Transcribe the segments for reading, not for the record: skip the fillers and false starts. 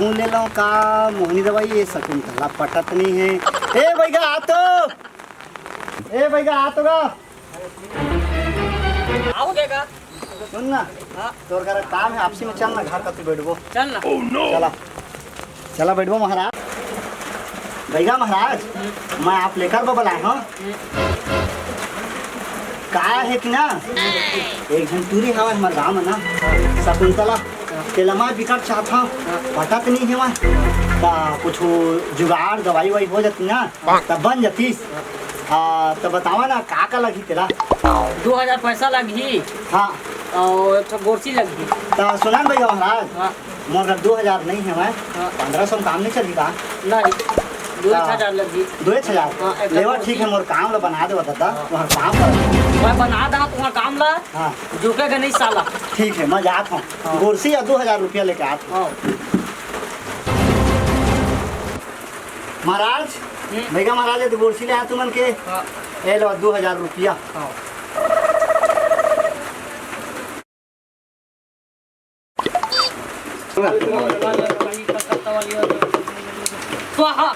हूँ ले लो का मोहनी दवाई ये शकुंतला पटत नहीं है। ए भैया आ तो, ए भैया आ तो गा आओ देगा। सुन ना, तोर घर काम है आपसी में, चल ना घर का तू बैठबो। चल ना। चला चला बैठबो महाराज। भैया महाराज मैं आप लेकर बबल आए हूँ। का है कि ना एक घंटूरी हवा हमारे गाँव में ना शकुंतला तेलमा बिकट चाहता पटत नहीं है वहाँ कुछ जुगाड़ दवाई वाई हो जाती ना तब बन जाती। तो बतावा ना का लगी तेरा? 2000 पैसा लगी। हाँ और एक गोरसी लगी। तो सुना भैया महाराज। हाँ। मगर 2000 नहीं है मैं 1500 में काम नहीं चली का? नहीं 2000 लगी। 2000 लेवा ठीक है मोर काम ला बना दे दादा तुम्हारा काम कर मैं बना दा तुम्हारा काम ला। हाँ झुकेगा नहीं साला। ठीक है मैं जाता हूँ। हाँ। कुर्सी या 2000 रुपया लेके आता हूँ। महाराज भैया महाराज तो कुर्सी ले आया तुमन के। ए लो 2000 रुपया। स्वाहा।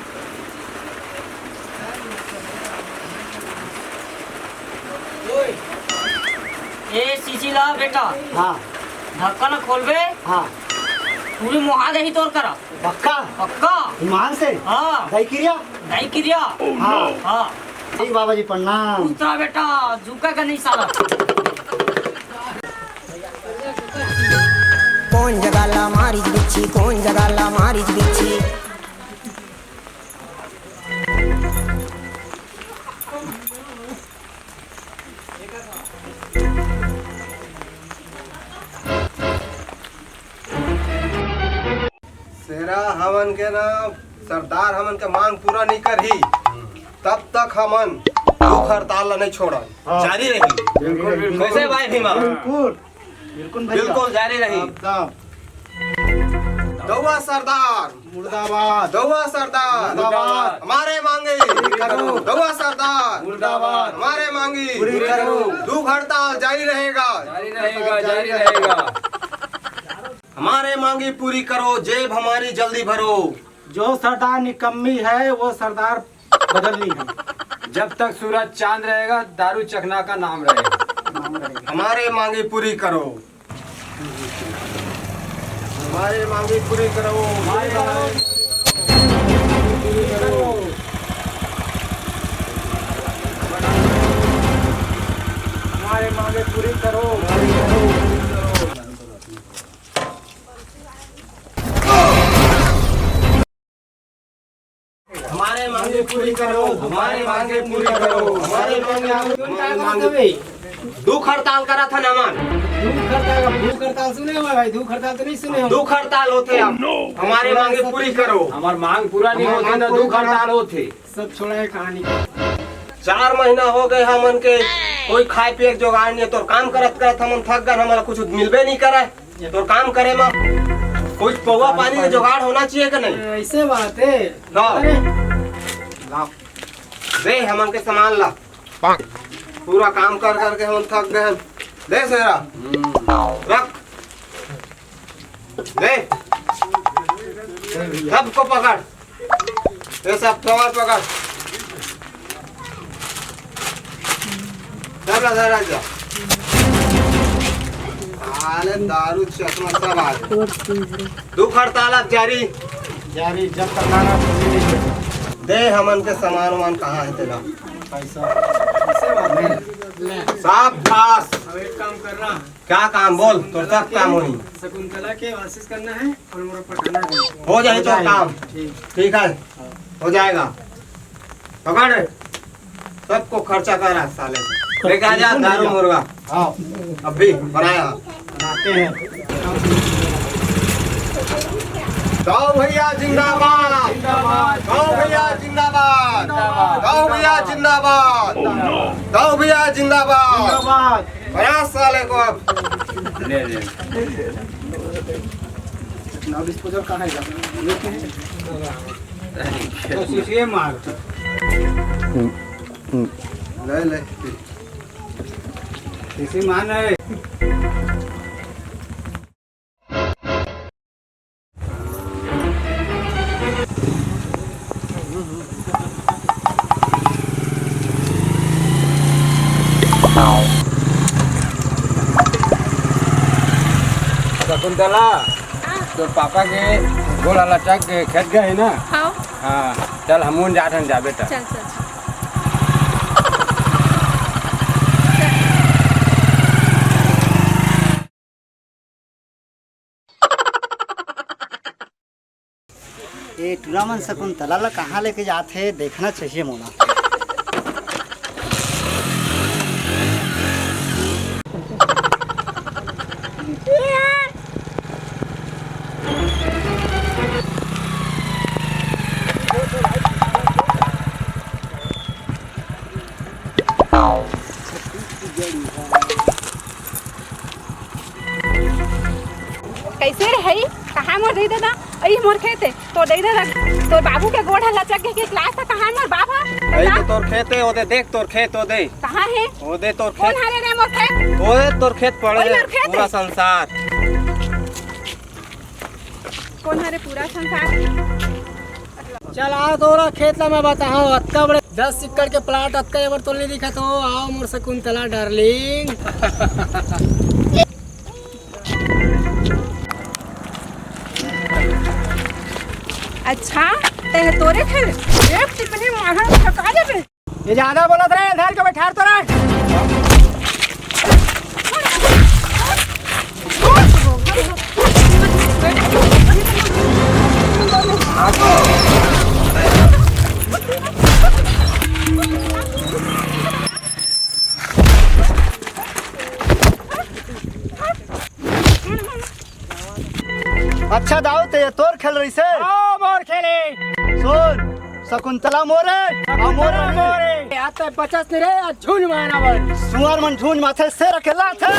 ए सीसीला बेटा। हाँ ढक्कन खोलबे। हाँ पूरी मुहा दही तोड़ कर। पक्का पक्का। ईमान से? हाँ दही क्रिया। दही क्रिया। हाँ हाँ ठीक बाबा जी प्रणाम। उतना बेटा झुकेगा नहीं साला। कौन जगाला मारी बिच्छी, कौन जगाला मारी बिच्छी। सेरा हमन के ना सरदार हमन के मांग पूरा नहीं करही तब तक हमन भूख हड़ताल नहीं छोड़न। जारी रही। कैसे भाई भीमा? बिल्कुल बिल्कुल भैया। बिल्कुल जारी रही। दौआ सरदार मुर्दाबाद। दौआ सरदार मुर्दाबाद। हमारे मांगे करो। दौआ सरदार मुर्दाबाद। हमारे मांगी पूरी करो। भूख हड़ताल जारी रहेगा। जारी रहेगा। हमारे मांगी पूरी करो, जेब हमारी जल्दी भरो। जो सरदार निकम्मी है वो सरदार बदलनी है। जब तक सूरज चांद रहेगा दारू चखना का नाम रहेगा। हमारे मांगी पूरी करो, हमारे मांगी पूरी करो, हमारे मांगे पूरी करो। हमारे मांगे पूरी करो, हमारे मांगे पूरी करो, हमारे मांगे। दुख हड़ताल करा था नामान। भूख हड़ताल सुने हो भाई? भूख हड़ताल तो नहीं सुने हो? दुख हड़ताल होते अब। हमारे मांगे पूरी करो। हमार मांग पूरा नहीं होती ना दुख हड़ताल होते। सब छोड़ा है कहानी। 4 महीना हो गए हमन के कोई खाए पिए के जुगाड़ नहीं। तो काम करत करत हमन थक गए, हमारा कुछ मिलबे नहीं करे। तो काम करे में कोई पौवा पानी का जुगाड़ होना चाहिए कि नहीं? ऐसे बात है। लाओ दे हमन के सामान ला। पूरा काम कर करके हम थक गए। दे सेरा रख दे। सबको पकड़, ये सब कवर पकड़। जरा जा दारू चश्मा सब आ गए। दुख हड़ताल जारी जारी जब तक खाना दे। हमन के सामान वामान कहाँ है तेरा? पैसा ऐसे बात है। शाबाश। अब एक काम करना, क्या काम बोल? तो सब काम होनी। शकुंतला के आशीष करना है और मोर पटाना है। हो जाए तो काम ठीक है, हो जाएगा। पकड़ सबको खर्चा कर साले। लेके आ जा दारू मुर्गा। आओ अभी बनाया बनाते हैं। गौ भैया जिंदाबाद, गौ भैया जिंदाबाद, गौ भैया जिंदाबाद, गौ भैया जिंदाबाद। बना साले को अब। अब इसको जब कहाँ तो मार ले ले इसी मान है। शकुंतला तो पापा के गोला लटक के खेत गए ना। हाँ हाँ चल हमून जाठन जा बेटा। चल चल चल। ये टूर्नामेंट शकुंतला ला कहाँ लेके जाते देखना चाहिए मोला। कैसे रे हई कहाँ मोर दे दादा अई मोर खेते तो दे दादा तोर बाबू के गोड़ लचक के क्लास था कहाँ मोर बाबा ऐ तो तोर खेत है ओदे देख तोर खेत ओदे कहाँ है ओदे तोर कौन खेत हरे रे मोर खेत ओदे तोर खेत पड़े ओए है मोर खेत पूरा है। संसार। कौन हरे पूरा संसार। चल आओ तोरा खेत ला मैं बताऊँ अत्ता बड़े 10 एकड़ के प्लाट अत्ता एवर तो नहीं दिखा तो आओ मोर शकुंतला डार्लिंग। अच्छा ते तोरे खेल एक टिकनी माहर ठका देबे ये ज्यादा बोलत रहे इधर के बैठा तो रहे। अच्छा दाऊ ते तोर खेल रही से आओ मोर खेले सुन शकुंतला मोरे आ मोरे मोरे आते 50 नहीं रे झूल माना बड़ सुअर मन झून माथे से रखेला थे।